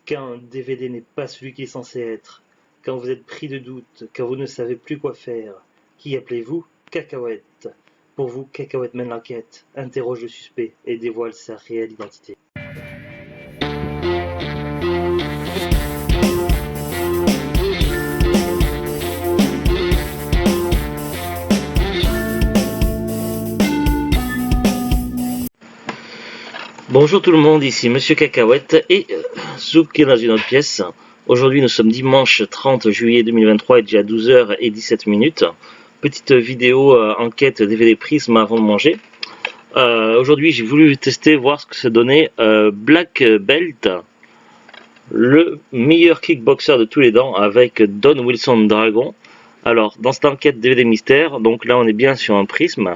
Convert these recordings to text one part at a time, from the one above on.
Quand un DVD n'est pas celui qu'il est censé être, quand vous êtes pris de doute, quand vous ne savez plus quoi faire, qui appelez-vous? Cacahuète. Pour vous, Cacahuète mène l'enquête, interroge le suspect et dévoile sa réelle identité. Bonjour tout le monde, ici Monsieur Cacahuète et Zouk est dans une autre pièce. Aujourd'hui nous sommes dimanche 30 juillet 2023 et déjà 12h17. Petite vidéo enquête DVD Prism avant de manger. Aujourd'hui j'ai voulu tester, voir ce que ça donnait. Black Belt, le meilleur kickboxer de tous les temps avec Don Wilson Dragon. Alors dans cette enquête DVD mystère, donc là on est bien sur un prisme.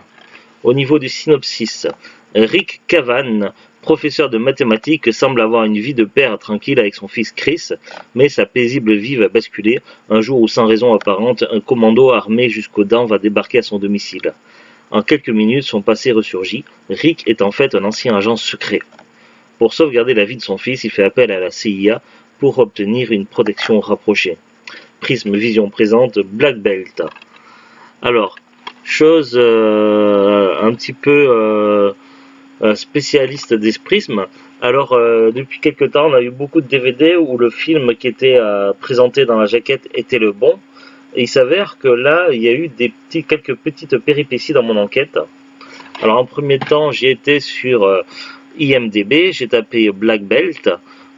Au niveau du synopsis, Rick Cavan, professeur de mathématiques, semble avoir une vie de père tranquille avec son fils Chris, mais sa paisible vie va basculer un jour où, sans raison apparente, un commando armé jusqu'aux dents va débarquer à son domicile. En quelques minutes, son passé ressurgit. Rick est en fait un ancien agent secret. Pour sauvegarder la vie de son fils, il fait appel à la CIA pour obtenir une protection rapprochée. Prism Vision présente Black Belt. Alors, chose un petit peu spécialiste des prismes. Alors, depuis quelque temps, on a eu beaucoup de DVD où le film qui était présenté dans la jaquette était le bon. Et il s'avère que là, il y a eu quelques petites péripéties dans mon enquête. Alors, en premier temps, j'ai été sur IMDb, j'ai tapé Black Belt.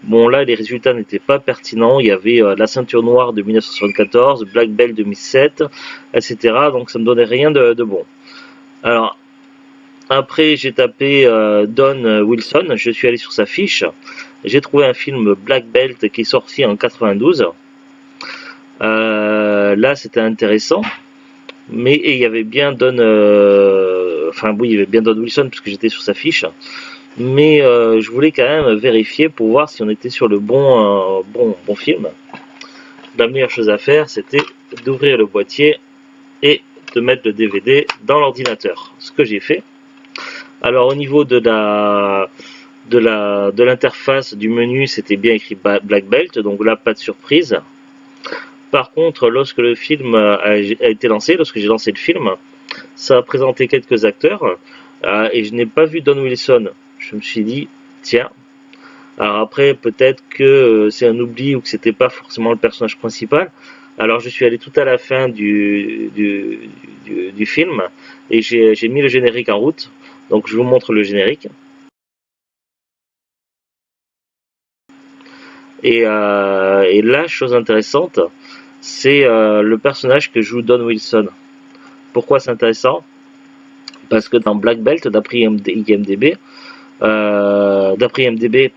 Bon, là, les résultats n'étaient pas pertinents. Il y avait la ceinture noire de 1974, Black Belt 2007, etc. Donc, ça ne me donnait rien de bon. Alors, après, j'ai tapé Don Wilson. Je suis allé sur sa fiche. J'ai trouvé un film Black Belt qui est sorti en 92. Là, c'était intéressant. Mais il y avait bien Don... enfin, oui, il y avait bien Don Wilson puisque j'étais sur sa fiche. Mais je voulais quand même vérifier pour voir si on était sur le bon film. La meilleure chose à faire, c'était d'ouvrir le boîtier et de mettre le DVD dans l'ordinateur. Ce que j'ai fait. Alors au niveau de l'interface du menu, c'était bien écrit Black Belt, donc là pas de surprise. Par contre, lorsque le film a été lancé, lorsque j'ai lancé le film, ça a présenté quelques acteurs et je n'ai pas vu Don Wilson. Je me suis dit, tiens. Alors après, peut-être que c'est un oubli ou que c'était pas forcément le personnage principal. Alors je suis allé tout à la fin du film et j'ai mis le générique en route. Donc je vous montre le générique. Et là, chose intéressante, c'est le personnage que joue Don Wilson. Pourquoi c'est intéressant? Parce que dans Black Belt, d'après IMDb,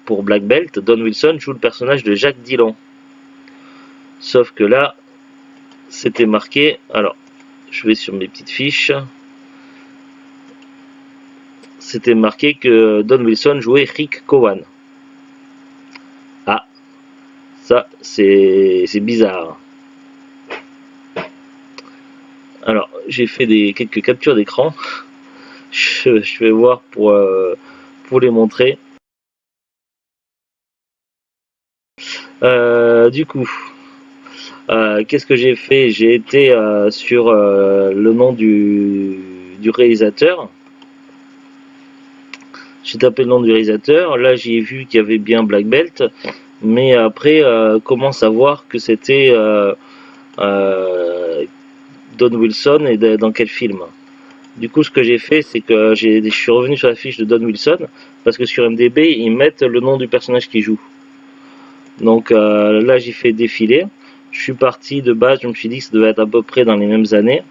pour Black Belt, Don Wilson joue le personnage de Jack Dillon. Sauf que là, c'était marqué. Alors, je vais sur mes petites fiches. C'était marqué que Don Wilson jouait Rick Cowan. Ah, ça, c'est bizarre. Alors, j'ai fait quelques captures d'écran. Je vais voir pour les montrer. Du coup, qu'est-ce que j'ai fait? J'ai été sur le nom du réalisateur. J'ai tapé le nom du réalisateur. Là, j'ai vu qu'il y avait bien Black Belt. Mais après, comment savoir que c'était Don Wilson et dans quel film? Du coup, ce que j'ai fait, c'est que je suis revenu sur la fiche de Don Wilson, parce que sur MDB, ils mettent le nom du personnage qui joue. Donc là, j'ai fait défiler. Je suis parti de base, je me suis dit que ça devait être à peu près dans les mêmes années.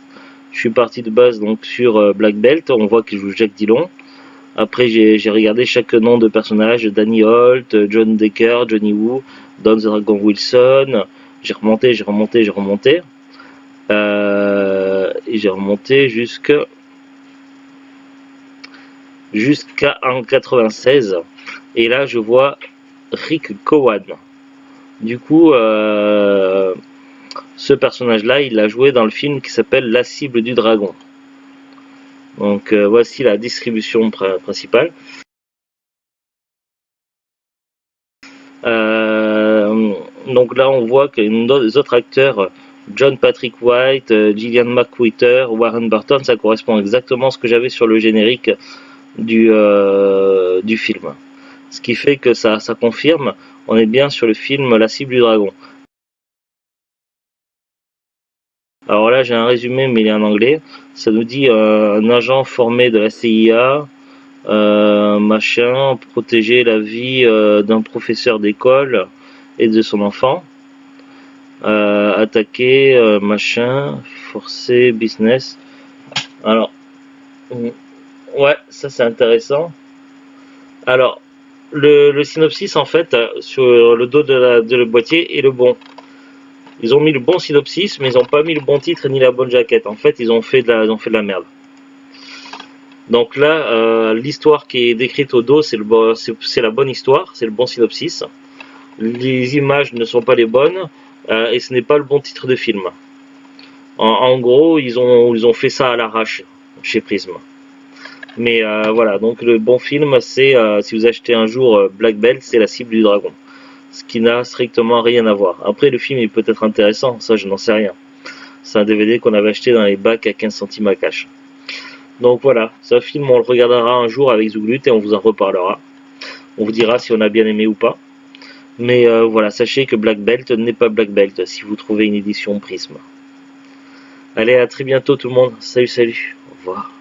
Je suis parti de base donc sur Black Belt, on voit qu'il joue Jack Dillon. Après, j'ai regardé chaque nom de personnage, Danny Holt, John Decker, Johnny Woo, Don the Dragon Wilson. J'ai remonté. Et j'ai remonté jusqu'à en 96. Et là, je vois Rick Cowan. Du coup, ce personnage-là, il l'a joué dans le film qui s'appelle La cible du dragon. Donc voici la distribution principale. Donc là on voit que les autres acteurs, John Patrick White, Gillian McWhirter, Warren Burton, ça correspond exactement à ce que j'avais sur le générique du film. Ce qui fait que ça confirme, on est bien sur le film La cible du dragon. Alors là j'ai un résumé mais il est en anglais. Ça nous dit un agent formé de la CIA, machin, protéger la vie d'un professeur d'école et de son enfant. Attaquer, machin, forcer, business. Alors, ouais, ça c'est intéressant. Alors, le synopsis en fait, sur le dos de le boîtier est le bon. Ils ont mis le bon synopsis, mais ils n'ont pas mis le bon titre ni la bonne jaquette. En fait, ils ont fait de la merde. Donc là, l'histoire qui est décrite au dos, c'est la bonne histoire, c'est le bon synopsis. Les images ne sont pas les bonnes, et ce n'est pas le bon titre de film. En gros, ils ont fait ça à l'arrache chez Prism. Mais voilà, donc le bon film, c'est si vous achetez un jour Black Belt, c'est La cible du dragon. Ce qui n'a strictement rien à voir. Après, le film est peut-être intéressant, ça je n'en sais rien. C'est un DVD qu'on avait acheté dans les bacs à 15 centimes à cash. Donc voilà, ce film on le regardera un jour avec Zouglut et on vous en reparlera. On vous dira si on a bien aimé ou pas. Mais voilà, sachez que Black Belt n'est pas Black Belt si vous trouvez une édition Prism. Allez, à très bientôt tout le monde. Salut, salut. Au revoir.